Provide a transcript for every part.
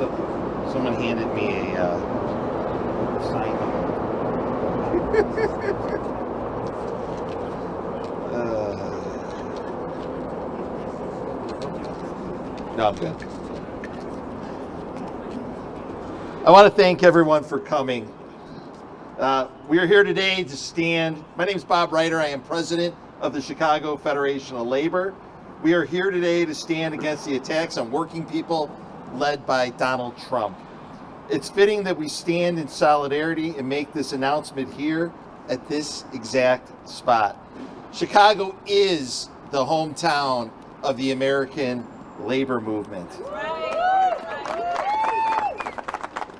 Someone handed me a sign. No, I'm good. I want to thank everyone for coming. We are here today to stand. My name is Bob Reiter. I am president of the Chicago Federation of Labor. We are here today to stand against the attacks on working people led by Donald Trump. It's fitting that we stand in solidarity and make this announcement here at this exact spot. Chicago is the hometown of the American labor movement.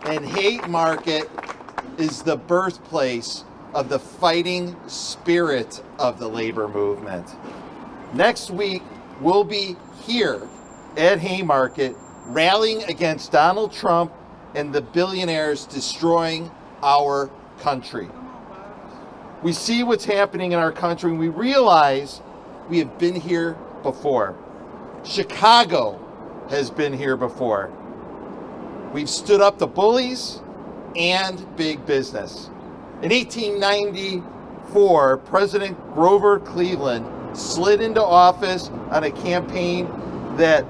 And Haymarket is the birthplace of the fighting spirit of the labor movement. Next week, we'll be here at Haymarket rallying against Donald Trump and the billionaires destroying our country. We see what's happening in our country and we realize we have been here before. Chicago has been here before. We've stood up to bullies and big business. In 1894, President Grover Cleveland slid into office on a campaign that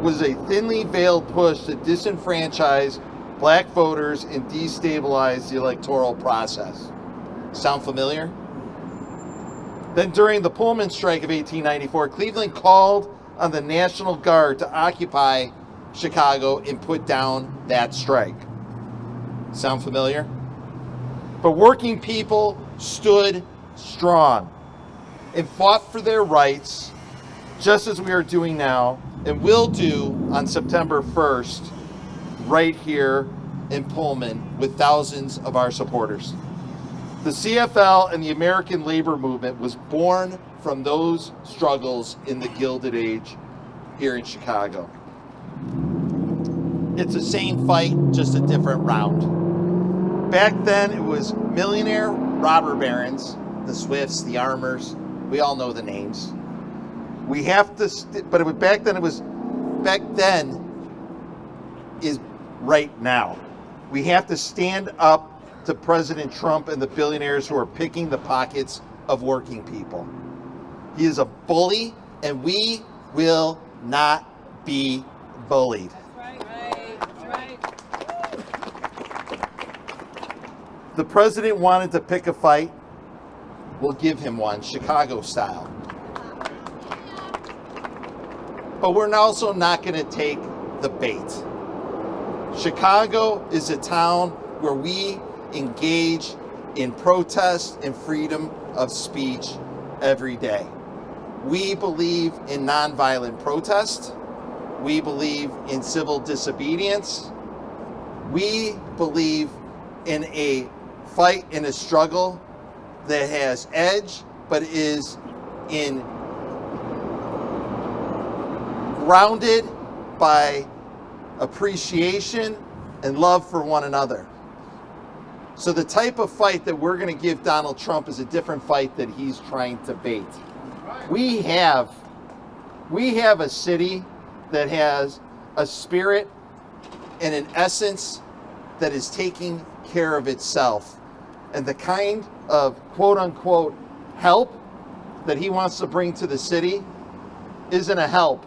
was a thinly veiled push to disenfranchise black voters and destabilize the electoral process. Sound familiar? Then during the Pullman strike of 1894, Cleveland called on the National Guard to occupy Chicago and put down that strike. Sound familiar? But working people stood strong and fought for their rights, just as we are doing now and will do on September 1st, right here in Pullman with thousands of our supporters. The CFL and the American labor movement was born from those struggles in the Gilded Age here in Chicago. It's the same fight, just a different round. Back then, it was millionaire robber barons, the Swifts, the Armours. We all know the names. We have to, back then is right now. We have to stand up to President Trump and the billionaires who are picking the pockets of working people. He is a bully, and we will not be bullied. Right. The president wanted to pick a fight. We'll give him one, Chicago style. But we're also not going to take the bait. Chicago is a town where we engage in protest and freedom of speech every day. We believe in nonviolent protest. We believe in civil disobedience. We believe in a fight, in a struggle that has edge, but is grounded by appreciation and love for one another. So the type of fight that we're going to give Donald Trump is a different fight that he's trying to bait. We have a city that has a spirit and an essence that is taking care of itself. And the kind of quote unquote help that he wants to bring to the city isn't a help.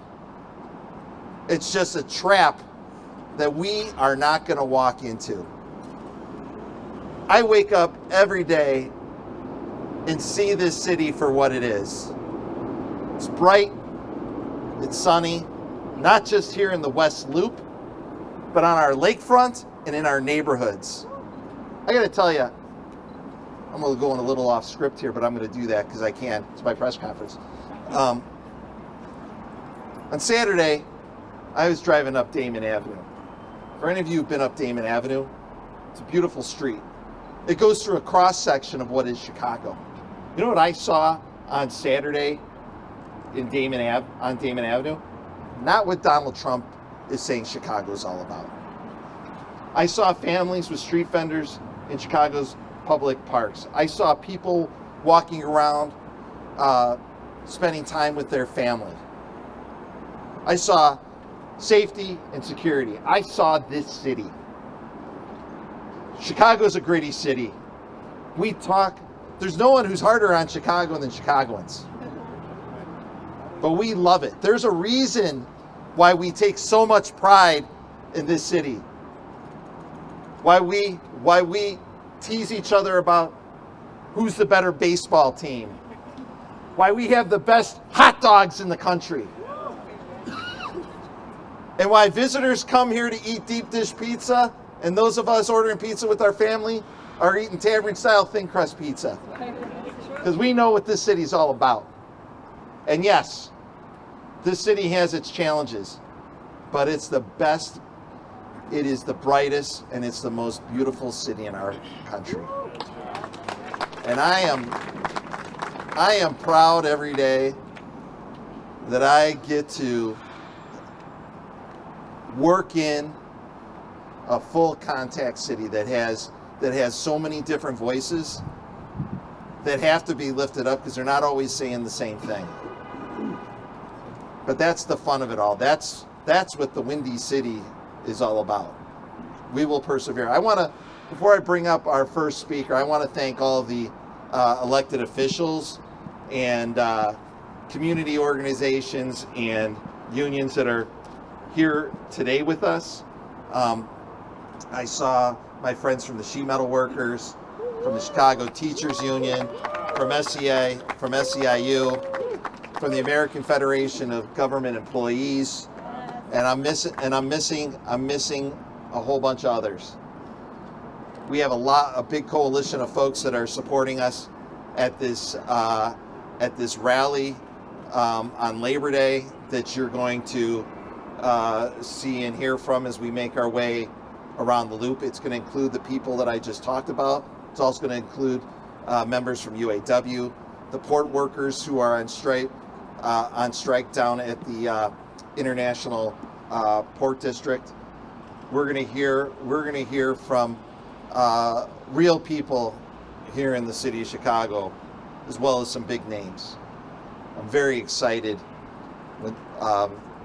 It's just a trap that we are not going to walk into. I wake up every day and see this city for what it is. It's bright, it's sunny, not just here in the West Loop, but on our lakefront and in our neighborhoods. I got to tell you, I'm going to go a little off script here, but I'm going to do that because I can. It's my press conference. On Saturday, I was driving up Damon Avenue. For any of you who've been up Damon Avenue, it's a beautiful street. It goes through a cross-section of what is Chicago. You know what I saw on Saturday on Damon Avenue? Not what Donald Trump is saying Chicago is all about. I saw families with street vendors in Chicago's public parks. I saw people walking around, spending time with their family. I saw safety, and security. I saw this city. Chicago's a gritty city. There's no one who's harder on Chicago than Chicagoans. But we love it. There's a reason why we take so much pride in this city. Why we tease each other about who's the better baseball team. Why we have the best hot dogs in the country. And why visitors come here to eat deep dish pizza, and those of us ordering pizza with our family are eating tavern style thin crust pizza. Because we know what this city's all about. And yes, this city has its challenges, but it's the best, it is the brightest, and it's the most beautiful city in our country. And I am proud every day that I get to work in a full contact city that has so many different voices that have to be lifted up because they're not always saying the same thing. But that's the fun of it all. That's what the Windy City is all about. We will persevere. Before I bring up our first speaker, I want to thank all of the elected officials and community organizations and unions that are here today with us. I saw my friends from the Sheet Metal Workers, from the Chicago Teachers Union, from SEA, from SEIU, from the American Federation of Government Employees, and I'm missing a whole bunch of others. We have a big coalition of folks that are supporting us at this rally on Labor Day that you're going to see and hear from as we make our way around the loop. It's going to include the people that I just talked about. It's also going to include members from UAW, the port workers who are on strike down at the International Port District. We're going to hear from real people here in the city of Chicago, as well as some big names. I'm very excited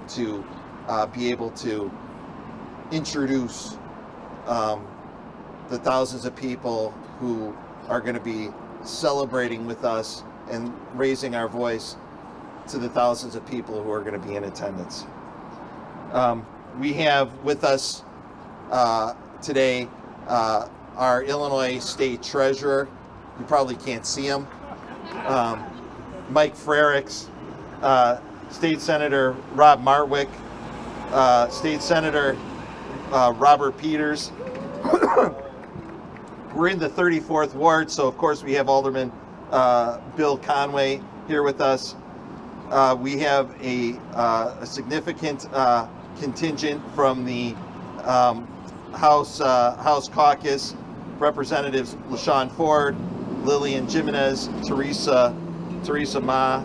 to be able to introduce the thousands of people who are going to be celebrating with us and raising our voice to the thousands of people who are going to be in attendance. We have with us today our Illinois State Treasurer. You probably can't see him. Mike Frericks, State Senator Rob Martwick, State Senator Robert Peters. We're in the 34th Ward, so of course we have Alderman Bill Conway here with us. We have a significant contingent from the House Caucus, Representatives LaShawn Ford, Lillian Jimenez, Teresa Ma,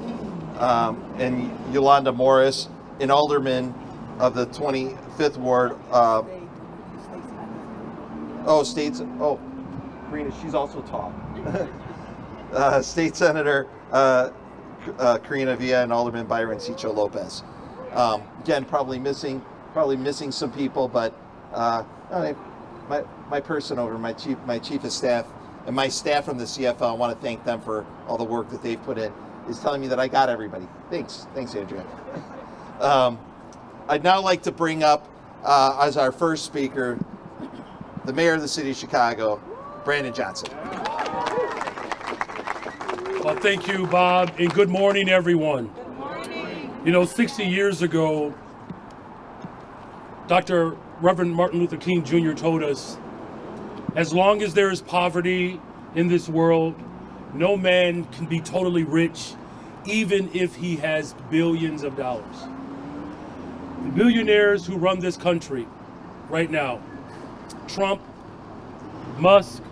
and Yolanda Morris, an alderman of the 25th Ward. Karina, she's also tall. State Senator Karina Villa and Alderman Byron Cicho Lopez. Again, probably missing some people, but my person over, my chief of staff, and my staff from the CFL, I want to thank them for all the work that they've put in, is telling me that I got everybody. Thanks, Andrea. I'd now like to bring up as our first speaker, the mayor of the city of Chicago, Brandon Johnson. Well, thank you, Bob, and good morning, everyone. Good morning. You know, 60 years ago, Dr. Reverend Martin Luther King Jr. told us, as long as there is poverty in this world, no man can be totally rich, even if he has billions of dollars. The billionaires who run this country right now, Trump, Musk,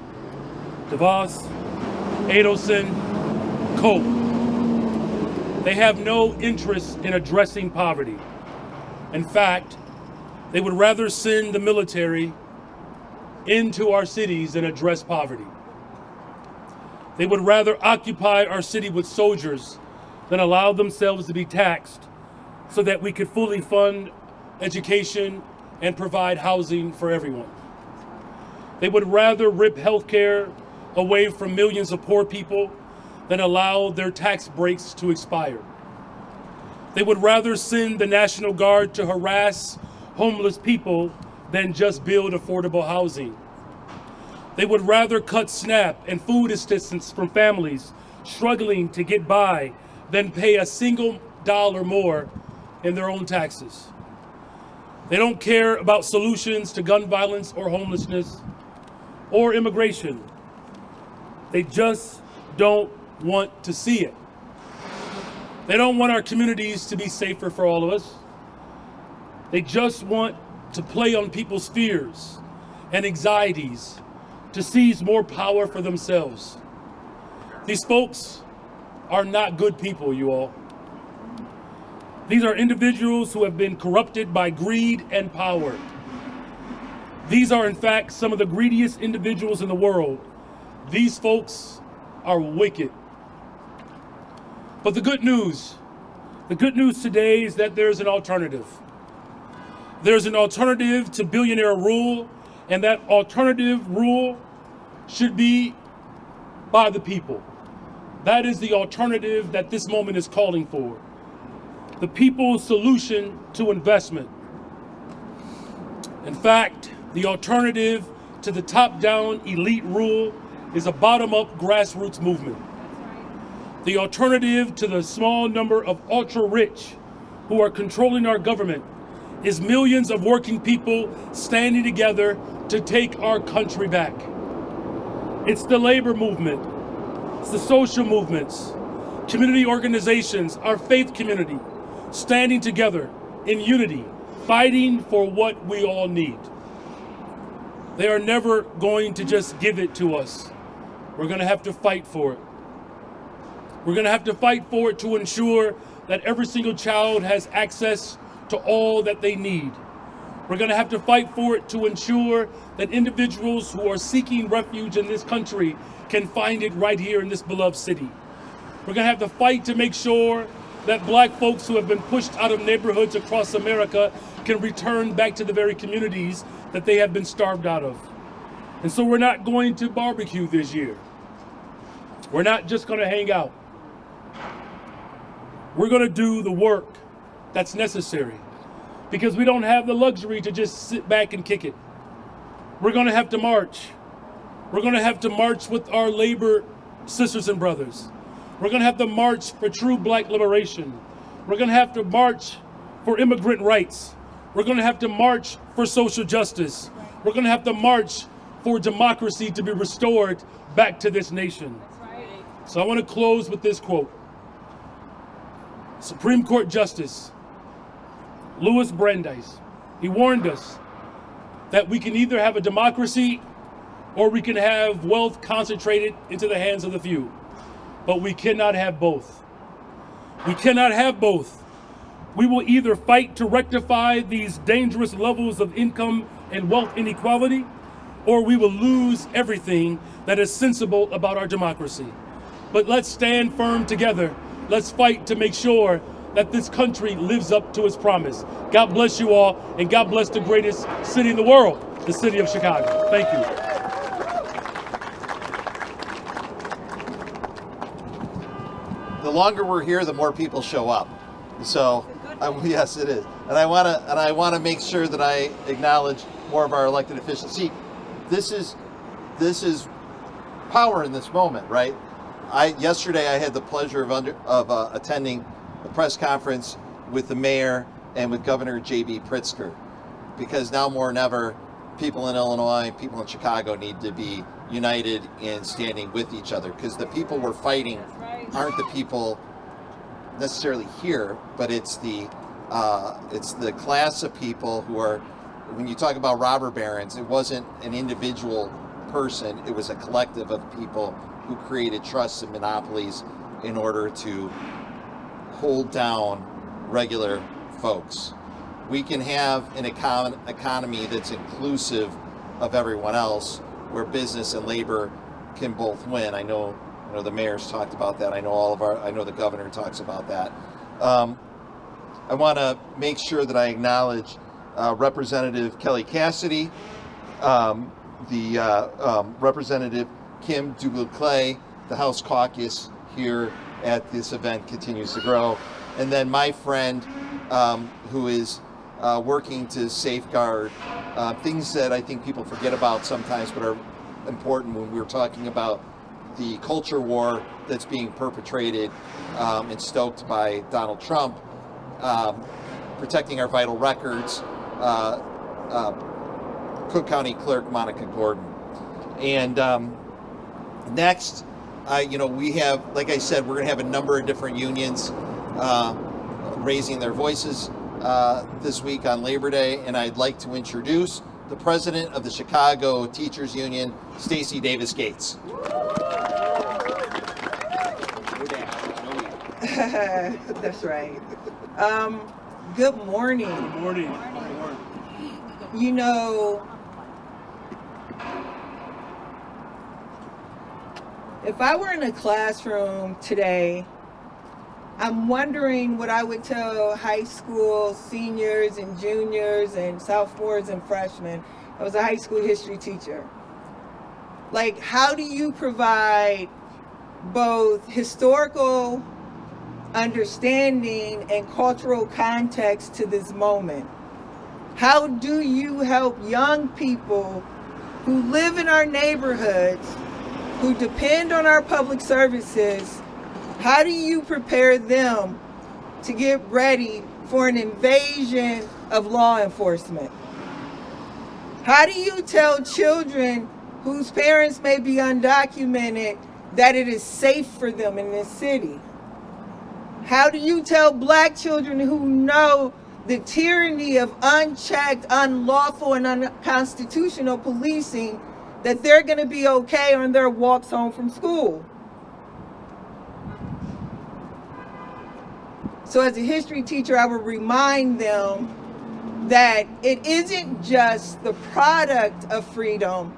DeVos, Adelson, Koch, they have no interest in addressing poverty. In fact, they would rather send the military into our cities than address poverty. They would rather occupy our city with soldiers than allow themselves to be taxed so that we could fully fund education, and provide housing for everyone. They would rather rip healthcare away from millions of poor people than allow their tax breaks to expire. They would rather send the National Guard to harass homeless people than just build affordable housing. They would rather cut SNAP and food assistance from families struggling to get by than pay a single dollar more in their own taxes. They don't care about solutions to gun violence or homelessness or immigration. They just don't want to see it. They don't want our communities to be safer for all of us. They just want to play on people's fears and anxieties to seize more power for themselves. These folks are not good people, you all. These are individuals who have been corrupted by greed and power. These are, in fact, some of the greediest individuals in the world. These folks are wicked. But the good news today is that there's an alternative. There's an alternative to billionaire rule, and that alternative rule should be by the people. That is the alternative that this moment is calling for. The people's solution to investment. In fact, the alternative to the top-down elite rule is a bottom-up grassroots movement. The alternative to the small number of ultra-rich who are controlling our government is millions of working people standing together to take our country back. It's the labor movement, it's the social movements, community organizations, our faith community, standing together in unity, fighting for what we all need. They are never going to just give it to us. We're going to have to fight for it. We're going to have to fight for it to ensure that every single child has access to all that they need. We're going to have to fight for it to ensure that individuals who are seeking refuge in this country can find it right here in this beloved city. We're going to have to fight to make sure that black folks who have been pushed out of neighborhoods across America can return back to the very communities that they have been starved out of. And so we're not going to barbecue this year. We're not just going to hang out. We're going to do the work that's necessary because we don't have the luxury to just sit back and kick it. We're going to have to march. We're going to have to march with our labor sisters and brothers. We're going to have to march for true black liberation. We're going to have to march for immigrant rights. We're going to have to march for social justice. We're going to have to march for democracy to be restored back to this nation. So I want to close with this quote. Supreme Court Justice Louis Brandeis, he warned us that we can either have a democracy or we can have wealth concentrated into the hands of the few. But we cannot have both. We cannot have both. We will either fight to rectify these dangerous levels of income and wealth inequality, or we will lose everything that is sensible about our democracy. But let's stand firm together. Let's fight to make sure that this country lives up to its promise. God bless you all, and God bless the greatest city in the world, the city of Chicago. Thank you. The longer we're here, the more people show up. So, yes, it is. And I want to make sure that I acknowledge more of our elected officials. See, this is power in this moment, right? Yesterday I had the pleasure of attending a press conference with the mayor and with Governor J.B. Pritzker, because now more than ever, people in Illinois, people in Chicago need to be united in standing with each other, because the people we're fighting aren't the people necessarily here, but it's the class of people who are, when you talk about robber barons, it wasn't an individual person, it was a collective of people who created trusts and monopolies in order to hold down regular folks. We can have an economy that's inclusive of everyone else, where business and labor can both win. I know the mayor's talked about that. I know the governor talks about that. I want to make sure that I acknowledge Representative Kelly Cassidy, Representative Kim Duguay, the House caucus here at this event continues to grow. And then my friend who is working to safeguard things that I think people forget about sometimes but are important when we're talking about the culture war that's being perpetrated and stoked by Donald Trump, protecting our vital records, Cook County Clerk Monica Gordon. And next, we have, like I said, we're going to have a number of different unions raising their voices this week on Labor Day, and I'd like to introduce the president of the Chicago Teachers Union, Stacey Davis Gates. That's right. Good morning. Good morning. You know, if I were in a classroom today, I'm wondering what I would tell high school seniors and juniors and sophomores and freshmen. I was a high school history teacher. Like, how do you provide both historical understanding and cultural context to this moment? How do you help young people who live in our neighborhoods, who depend on our public services, how do you prepare them to get ready for an invasion of law enforcement? How do you tell children whose parents may be undocumented that it is safe for them in this city? How do you tell Black children who know the tyranny of unchecked, unlawful, and unconstitutional policing that they're going to be okay on their walks home from school? So as a history teacher, I would remind them that it isn't just the product of freedom,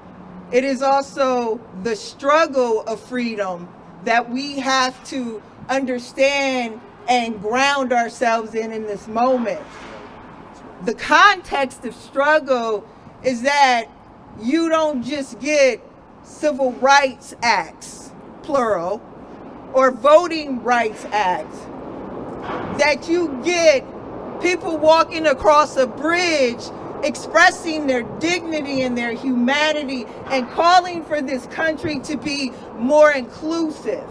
it is also the struggle of freedom that we have to understand and ground ourselves in this moment. The context of struggle is that you don't just get civil rights acts, plural, or voting rights acts, that you get people walking across a bridge expressing their dignity and their humanity and calling for this country to be more inclusive,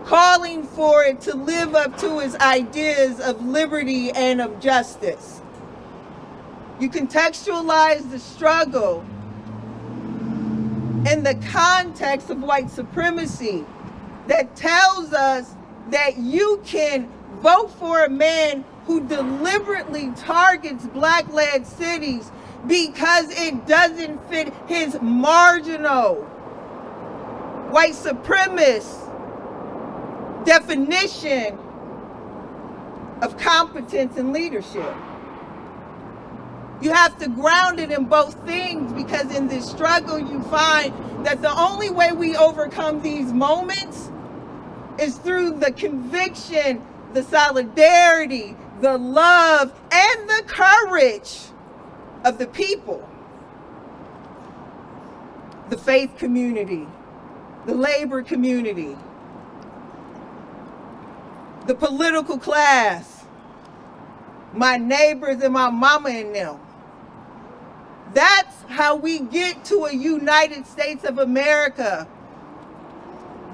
calling for it to live up to its ideas of liberty and of justice. You contextualize the struggle in the context of white supremacy that tells us that you can vote for a man who deliberately targets Black-led cities because it doesn't fit his marginal white supremacist definition of competence and leadership. You have to ground it in both things, because in this struggle you find that the only way we overcome these moments is through the conviction, the solidarity, the love, and the courage of the people, the faith community, the labor community, the political class, my neighbors and my mama and them. That's how we get to a United States of America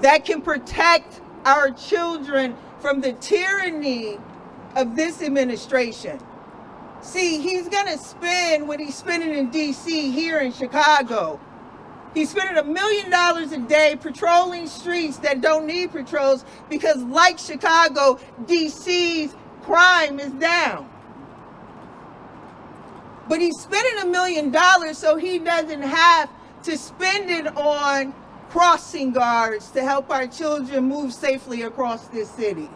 that can protect our children from the tyranny of this administration. See, he's gonna spend what he's spending in DC here in Chicago. He's spending $1 million a day patrolling streets that don't need patrols because, like Chicago, DC's crime is down. But he's spending $1 million so he doesn't have to spend it on crossing guards to help our children move safely across this city.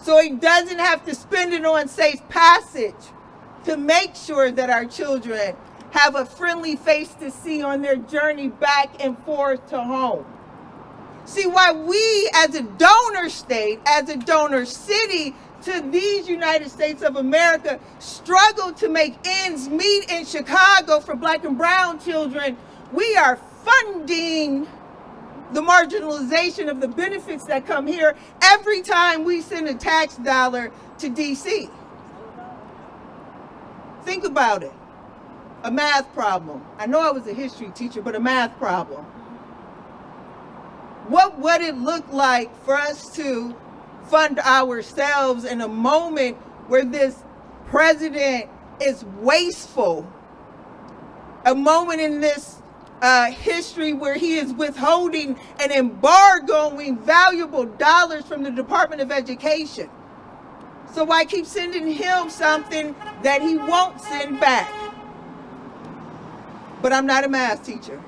So he doesn't have to spend it on safe passage to make sure that our children have a friendly face to see on their journey back and forth to home. See, why we as a donor state, as a donor city to these United States of America struggle to make ends meet in Chicago for Black and brown children, we are funding the marginalization of the benefits that come here every time we send a tax dollar to DC. Think about it. A math problem. I know I was a history teacher, but a math problem. What would it look like for us to fund ourselves in a moment where this president is wasteful? A moment in this history where he is withholding and embargoing valuable dollars from the Department of Education. So why keep sending him something that he won't send back? But I'm not a math teacher.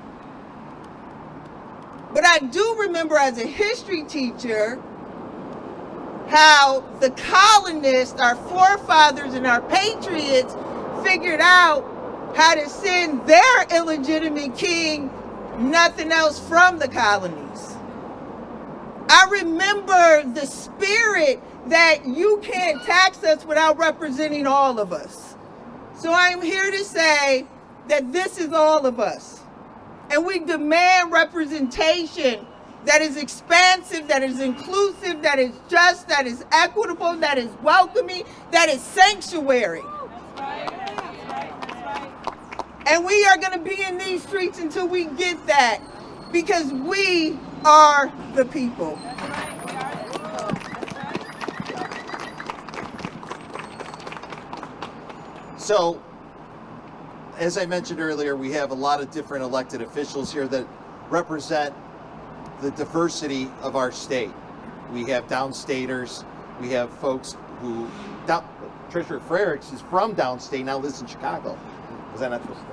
But I do remember as a history teacher how the colonists, our forefathers and our patriots, figured out how to send their illegitimate king nothing else from the colonies. I remember the spirit that you can't tax us without representing all of us. So I'm here to say that this is all of us. And we demand representation that is expansive, that is inclusive, that is just, that is equitable, that is welcoming, that is sanctuary. And we are going to be in these streets until we get that, because we are the people. So, as I mentioned earlier, we have a lot of different elected officials here that represent the diversity of our state. We have downstaters, we have folks who, Tricia Frericks is from downstate, now lives in Chicago. Is that not supposed to?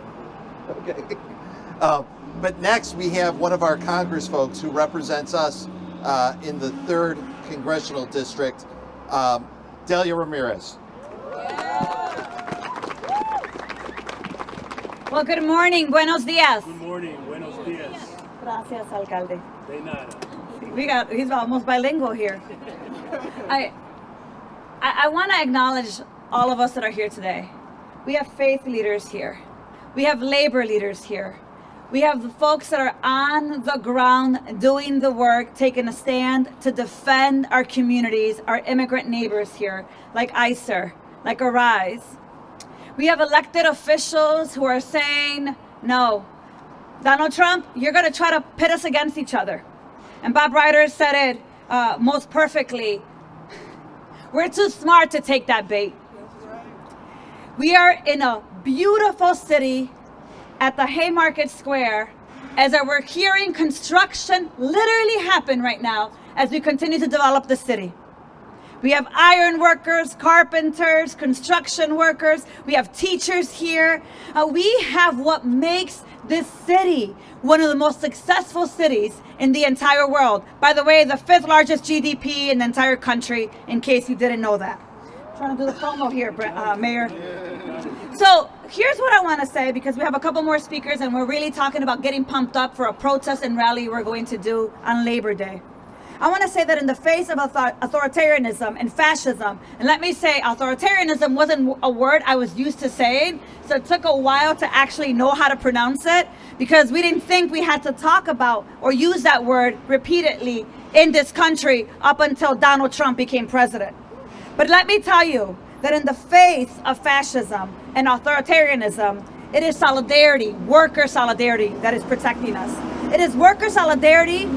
Okay. But next we have one of our Congress folks who represents us in the 3rd Congressional District, Delia Ramirez. Well, good morning. Buenos dias. Good morning. Buenos dias. Gracias, alcalde. De nada. He's almost bilingual here. I want to acknowledge all of us that are here today. We have faith leaders here. We have labor leaders here. We have the folks that are on the ground doing the work, taking a stand to defend our communities, our immigrant neighbors here, like ICER, like Arise. We have elected officials who are saying, no, Donald Trump, you're going to try to pit us against each other. And Bob Ryder said it most perfectly. We're too smart to take that bait. We are in a beautiful city at the Haymarket Square as we're hearing construction literally happen right now as we continue to develop the city. We have iron workers, carpenters, construction workers. We have teachers here. We have what makes this city one of the most successful cities in the entire world. By the way, the 5th largest GDP in the entire country, in case you didn't know that. I'm trying to do the promo here, Mayor. So here's what I want to say, because we have a couple more speakers and we're really talking about getting pumped up for a protest and rally we're going to do on Labor Day. I want to say that in the face of authoritarianism and fascism, and let me say authoritarianism wasn't a word I was used to saying, so it took a while to actually know how to pronounce it, because we didn't think we had to talk about or use that word repeatedly in this country up until Donald Trump became president. But let me tell you that in the face of fascism and authoritarianism, it is solidarity, worker solidarity, that is protecting us. It is worker solidarity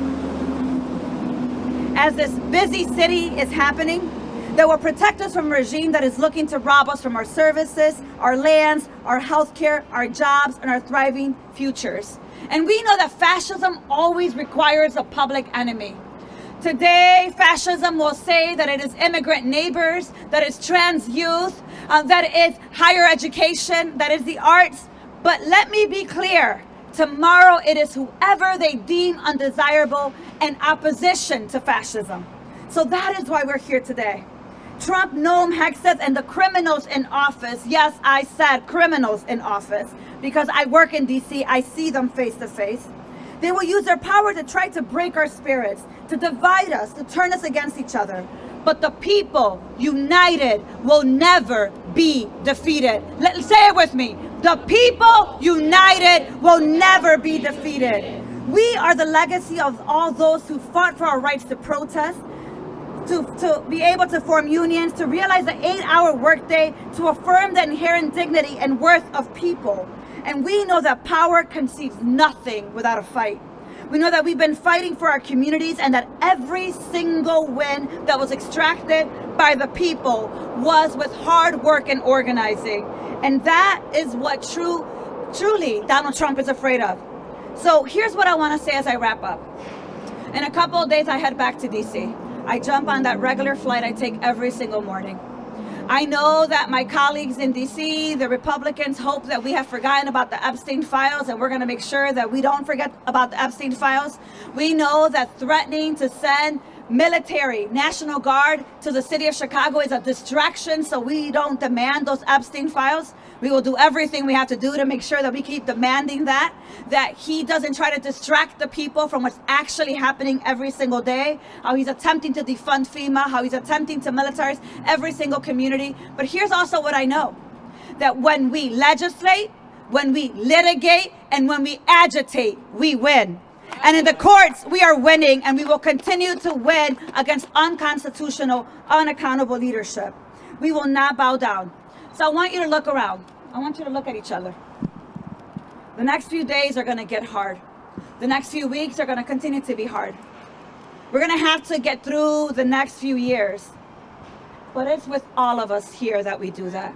as this busy city is happening that will protect us from a regime that is looking to rob us from our services, our lands, our healthcare, our jobs, and our thriving futures. And we know that fascism always requires a public enemy. Today, fascism will say that it is immigrant neighbors, that it's trans youth, that it's higher education, that is the arts. But let me be clear, tomorrow it is whoever they deem undesirable and opposition to fascism. So that is why we're here today. Trump, Noam Hexeth, and the criminals in office, yes, I said criminals in office, because I work in DC, I see them face to face. They will use their power to try to break our spirits, to divide us, to turn us against each other. but the people united will never be defeated. Say it with me. The people united will never be defeated. We are the legacy of all those who fought for our rights to protest, to be able to form unions, to realize the 8-hour workday, to affirm the inherent dignity and worth of people. And we know that power conceives nothing without a fight. We know that we've been fighting for our communities, and that every single win that was extracted by the people was with hard work and organizing. And that is what truly Donald Trump is afraid of. So here's what I want to say as I wrap up. In a couple of days, I head back to DC. I jump on that regular flight I take every single morning. I know that my colleagues in DC, the Republicans, hope that we have forgotten about the Epstein files, and we're going to make sure that we don't forget about the Epstein files. We know that threatening to send military, National Guard to the city of Chicago is a distraction, so we don't demand those Epstein files. We will do everything we have to do to make sure that we keep demanding that he doesn't try to distract the people from what's actually happening every single day, how he's attempting to defund FEMA, how he's attempting to militarize every single community. But here's also what I know, that when we legislate, when we litigate, and when we agitate, we win. And in the courts, we are winning, and we will continue to win against unconstitutional, unaccountable leadership. We will not bow down. So I want you to look around. I want you to look at each other. The next few days are going to get hard. The next few weeks are going to continue to be hard. We're going to have to get through the next few years. But it's with all of us here that we do that.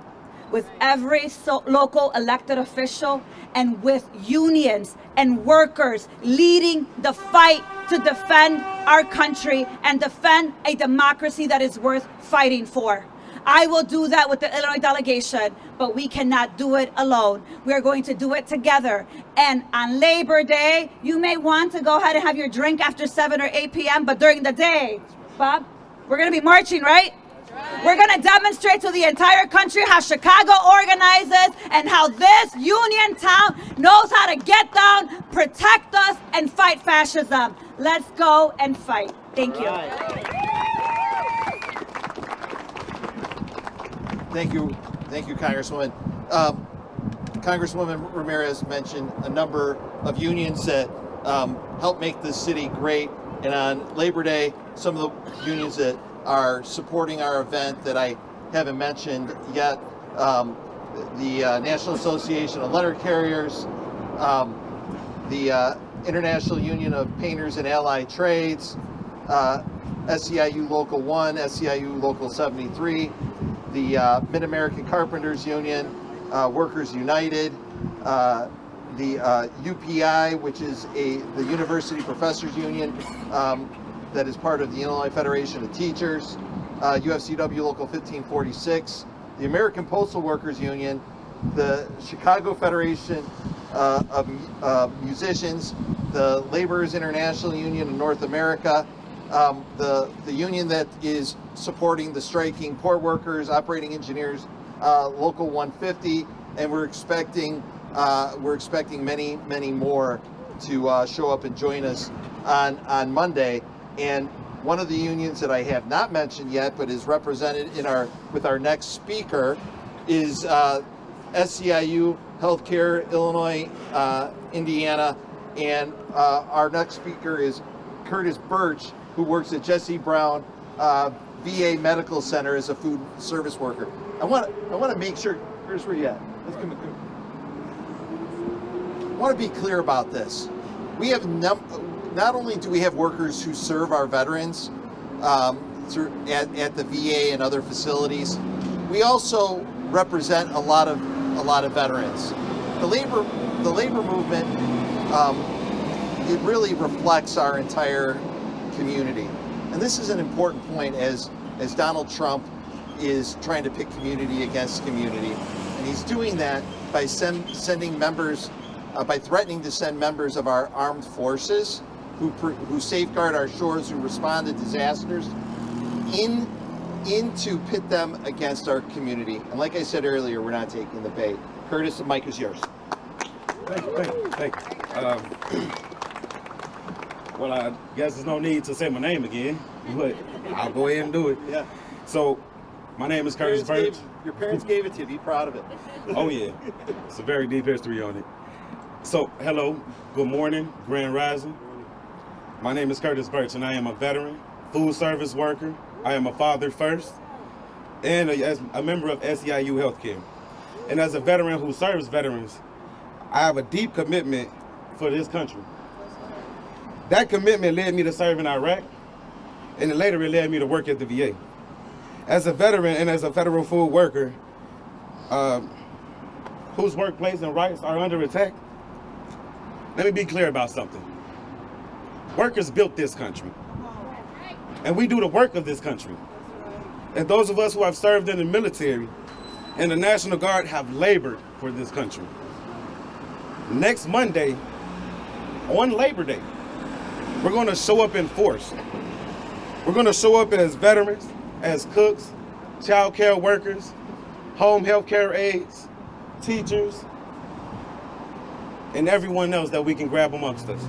With every local elected official, and with unions and workers leading the fight to defend our country and defend a democracy that is worth fighting for. I will do that with the Illinois delegation, but we cannot do it alone. We are going to do it together. And on Labor Day, you may want to go ahead and have your drink after 7 or 8 p.m., but during the day, Bob, we're going to be marching, right? We're going to demonstrate to the entire country how Chicago organizes and how this union town knows how to get down, protect us, and fight fascism. Let's go and fight. Thank you. Thank you, Congresswoman. Congresswoman Ramirez mentioned a number of unions that help make this city great. And on Labor Day, some of the unions that are supporting our event that I haven't mentioned yet, the National Association of Letter Carriers, the International Union of Painters and Allied Trades, SEIU Local 1, SEIU Local 73, the Mid-American Carpenters Union, Workers United, the UPI, which is the University Professors Union, that is part of the Illinois Federation of Teachers, UFCW Local 1546, the American Postal Workers Union, the Chicago Federation of Musicians, the Laborers International Union in North America, the union that is supporting the striking port workers, operating engineers, Local 150, and we're expecting many more to show up and join us on Monday. And one of the unions that I have not mentioned yet, but is represented with our next speaker, is SEIU Healthcare Illinois, Indiana, and our next speaker is Curtis Birch, who works at Jesse Brown VA Medical Center as a food service worker. I want to make sure, Curtis, where you at? Let's come. I want to be clear about this. We have not only do we have workers who serve our veterans at the VA and other facilities, we also represent a lot of veterans. The labor movement, it really reflects our entire community, and this is an important point as Donald Trump is trying to pit community against community, and he's doing that by sending members, by threatening to send members of our armed forces who safeguard our shores, who respond to disasters, in to pit them against our community. And like I said earlier, we're not taking the bait. Curtis, the mic is yours. Thank you. Well, I guess there's no need to say my name again, but I'll go ahead and do it. Yeah. So, my name is Curtis Birch. Your parents gave it to you. Be proud of it. Oh yeah, it's a very deep history on it. So, hello, good morning, Grand Rising. My name is Curtis Birch, and I am a veteran, food service worker. I am a father first, and as a member of SEIU Healthcare. And as a veteran who serves veterans, I have a deep commitment for this country. That commitment led me to serve in Iraq, and then later it led me to work at the VA. As a veteran and as a federal food worker, whose workplace and rights are under attack, let me be clear about something. Workers built this country, and we do the work of this country. And those of us who have served in the military and the National Guard have labored for this country. Next Monday, on Labor Day, we're going to show up in force. We're going to show up as veterans, as cooks, child care workers, home health care aides, teachers, and everyone else that we can grab amongst us.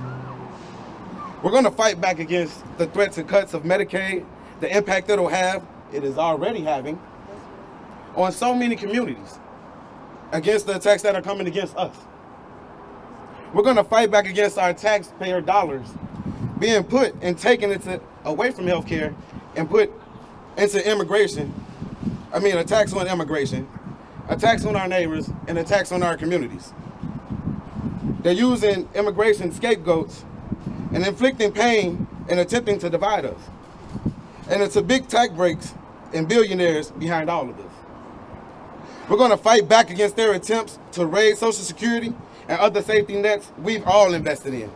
We're going to fight back against the threats and cuts of Medicaid, the impact it'll have, it is already having, on so many communities, against the attacks that are coming against us. We're going to fight back against our taxpayer dollars being put and taken away from healthcare and put into immigration. I mean, a tax on immigration, a tax on our neighbors, and a tax on our communities. They're using immigration scapegoats and inflicting pain and attempting to divide us. And it's a big tax breaks and billionaires behind all of this. We're going to fight back against their attempts to raise Social Security and other safety nets we've all invested in.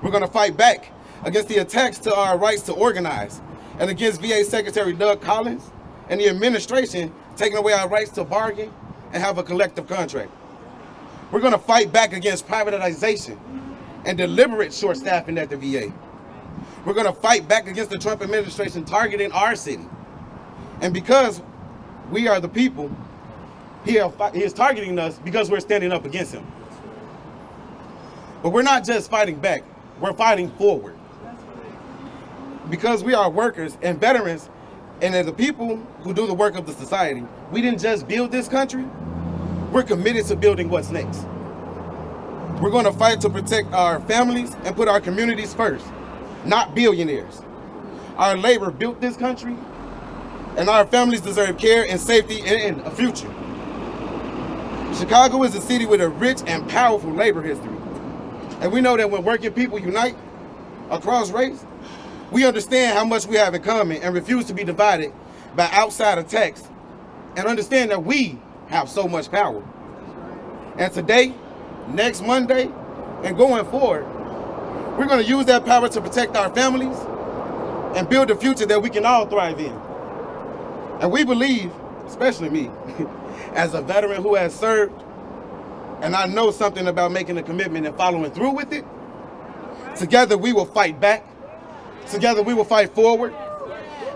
We're going to fight back against the attacks to our rights to organize and against VA Secretary Doug Collins and the administration taking away our rights to bargain and have a collective contract. We're going to fight back against privatization and deliberate short staffing at the VA. We're going to fight back against the Trump administration targeting our city. And because we are the people, he is targeting us because we're standing up against him. But we're not just fighting back, we're fighting forward. Because we are workers and veterans, and as the people who do the work of the society, we didn't just build this country, we're committed to building what's next. We're going to fight to protect our families and put our communities first, not billionaires. Our labor built this country, and our families deserve care and safety and a future. Chicago is a city with a rich and powerful labor history. And we know that when working people unite across race, we understand how much we have in common and refuse to be divided by outside attacks and understand that we have so much power. And today, next Monday, and going forward, we're going to use that power to protect our families and build a future that we can all thrive in. And we believe, especially me, as a veteran who has served, and I know something about making a commitment and following through with it, together we will fight back, together we will fight forward,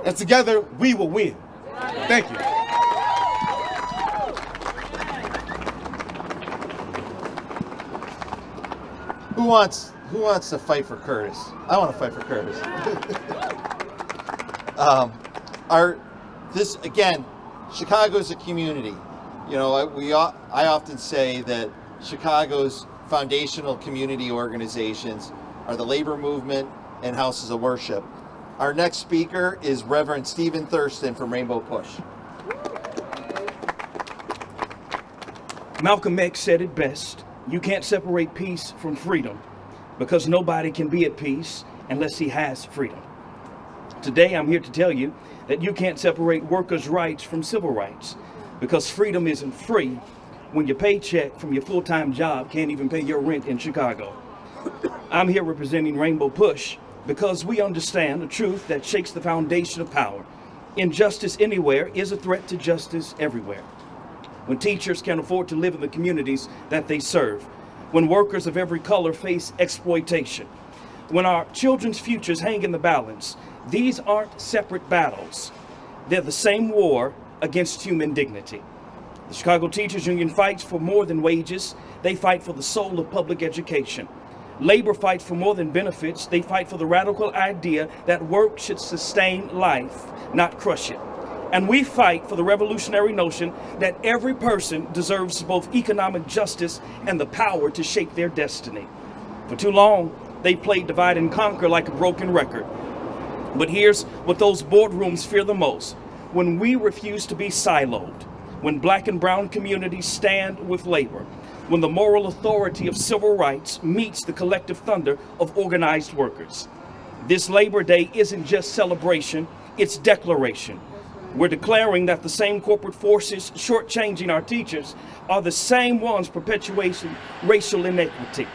and together we will win. Thank you. Who wants to fight for Curtis? I want to fight for Curtis. This again, Chicago's a community. You know, I often say that Chicago's foundational community organizations are the labor movement and houses of worship. Our next speaker is Reverend Stephen Thurston from Rainbow Push. Malcolm X said it best: you can't separate peace from freedom, because nobody can be at peace unless he has freedom. Today I'm here to tell you that you can't separate workers' rights from civil rights, because freedom isn't free when your paycheck from your full-time job can't even pay your rent in Chicago. I'm here representing Rainbow Push because we understand the truth that shakes the foundation of power. Injustice anywhere is a threat to justice everywhere. When teachers can't afford to live in the communities that they serve, when workers of every color face exploitation, when our children's futures hang in the balance, these aren't separate battles. They're the same war against human dignity. The Chicago Teachers Union fights for more than wages. They fight for the soul of public education. Labor fights for more than benefits. They fight for the radical idea that work should sustain life, not crush it. And we fight for the revolutionary notion that every person deserves both economic justice and the power to shape their destiny. For too long, they played divide and conquer like a broken record. But here's what those boardrooms fear the most: when we refuse to be siloed, when black and brown communities stand with labor, when the moral authority of civil rights meets the collective thunder of organized workers. This Labor Day isn't just celebration, it's declaration. We're declaring that the same corporate forces shortchanging our teachers are the same ones perpetuating racial inequity.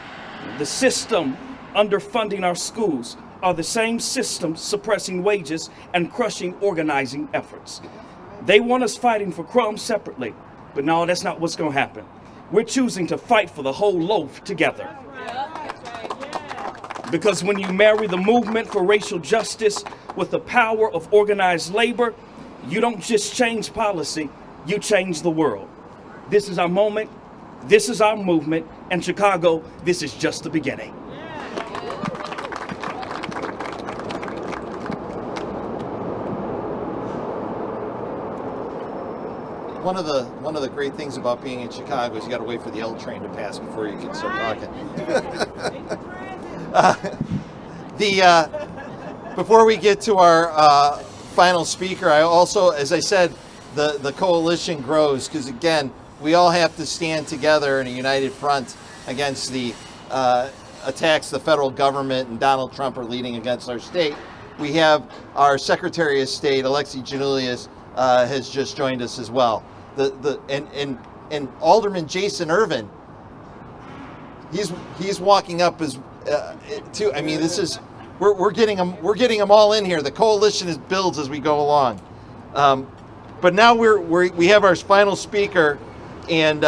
The system underfunding our schools are the same systems suppressing wages and crushing organizing efforts. They want us fighting for crumbs separately, but no, that's not what's going to happen. We're choosing to fight for the whole loaf together. Because when you marry the movement for racial justice with the power of organized labor, you don't just change policy, you change the world. This is our moment, this is our movement, and Chicago, this is just the beginning. One of the great things about being in Chicago is you got to wait for the L train to pass before you can start talking. Before we get to our final speaker, I also, as I said, the coalition grows because, again, we all have to stand together in a united front against the attacks the federal government and Donald Trump are leading against our state. We have our Secretary of State, Alexi Giannoulias, has just joined us as well. And Alderman Jason Irvin, he's walking up as too. I mean, this is we're getting them all in here. The coalition is builds as we go along. But now we have our final speaker, and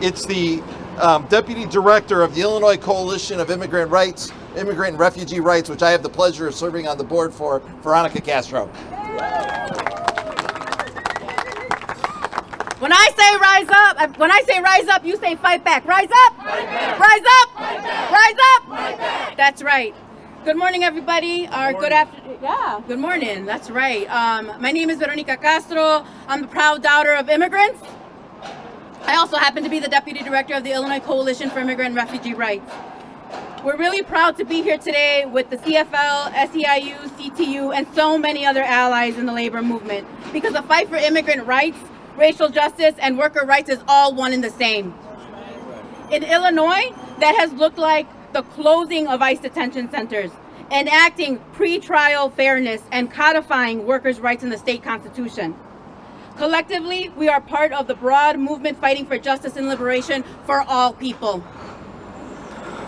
it's the Deputy Director of the Illinois Coalition of Immigrant and Refugee Rights, which I have the pleasure of serving on the board for, Veronica Castro. When I say rise up, you say fight back. Rise up! Fight back. Rise up! Fight back. Rise up! Fight back. That's right. Good morning, everybody. Good afternoon. Yeah, good morning. That's right. My name is Veronica Castro. I'm the proud daughter of immigrants. I also happen to be the Deputy Director of the Illinois Coalition for Immigrant and Refugee Rights. We're really proud to be here today with the CFL, SEIU, CTU, and so many other allies in the labor movement, because the fight for immigrant rights, racial justice, and worker rights is all one and the same. In Illinois, that has looked like the closing of ICE detention centers, enacting pre-trial fairness, and codifying workers' rights in the state constitution. Collectively, we are part of the broad movement fighting for justice and liberation for all people.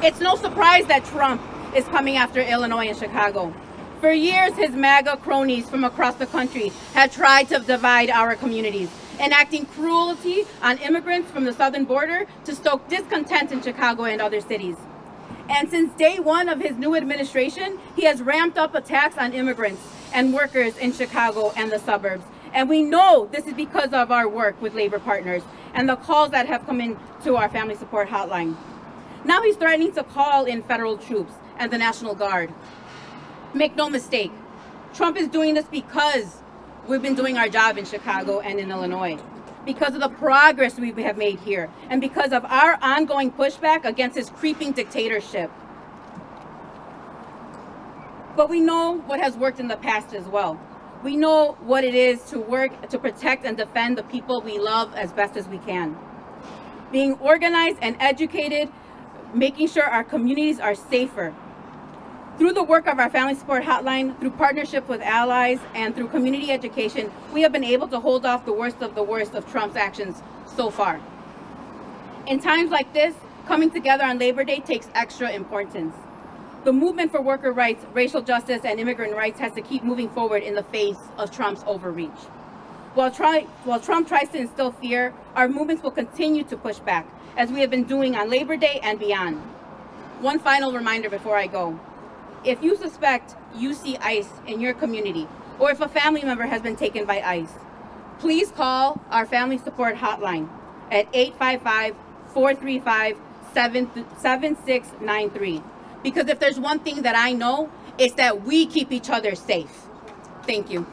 It's no surprise that Trump is coming after Illinois and Chicago. For years, his MAGA cronies from across the country have tried to divide our communities, enacting cruelty on immigrants from the southern border to stoke discontent in Chicago and other cities. And since day one of his new administration, he has ramped up attacks on immigrants and workers in Chicago and the suburbs. And we know this is because of our work with labor partners and the calls that have come in to our family support hotline. Now he's threatening to call in federal troops and the National Guard. Make no mistake, Trump is doing this because we've been doing our job in Chicago and in Illinois, because of the progress we have made here, and because of our ongoing pushback against his creeping dictatorship. But we know what has worked in the past as well. We know what it is to work to protect and defend the people we love as best as we can. Being organized and educated, making sure our communities are safer. Through the work of our Family Support Hotline, through partnership with allies, and through community education, we have been able to hold off the worst of Trump's actions so far. In times like this, coming together on Labor Day takes extra importance. The movement for worker rights, racial justice, and immigrant rights has to keep moving forward in the face of Trump's overreach. While Trump tries to instill fear, our movements will continue to push back, as we have been doing on Labor Day and beyond. One final reminder before I go. If you suspect you see ICE in your community, or if a family member has been taken by ICE, please call our Family Support Hotline at 855-435-6999. 7693. Because if there's one thing that I know, it's that we keep each other safe. Thank you.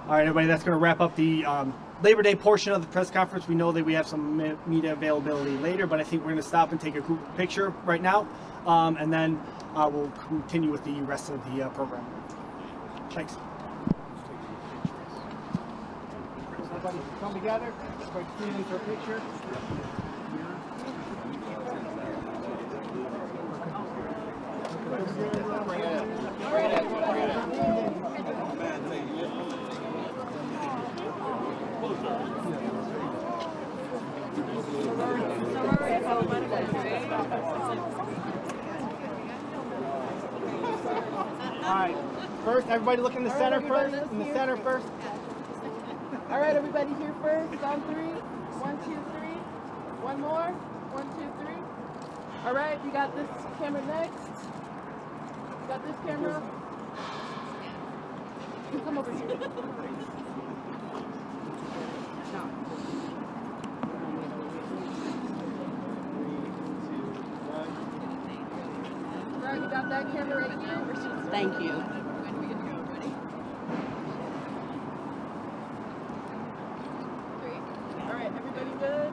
All right, everybody, that's going to wrap up the Labor Day portion of the press conference. We know that we have some media availability later, but I think we're going to stop and take a group picture right now, and then we'll continue with the rest of the program. Thanks. Everybody come together. Everybody squeeze into a picture. All right. First, everybody look in the center first. In the center first. All right, everybody here first. On 3. 1, 2, 3. One more. 1, 2, 3. All right, you got this camera next. You got this camera. You come over here. All right, you got that camera right here. Thank you. All right, everybody good?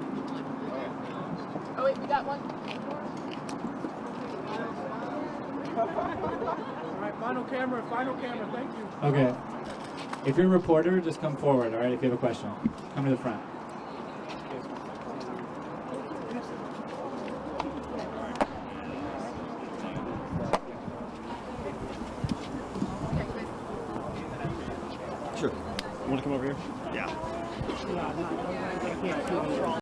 Oh wait, we got one. All right, final camera, thank you. Okay. If you're a reporter, just come forward, all right? If you have a question, come to the front. Sure. You want to come over here? Yeah.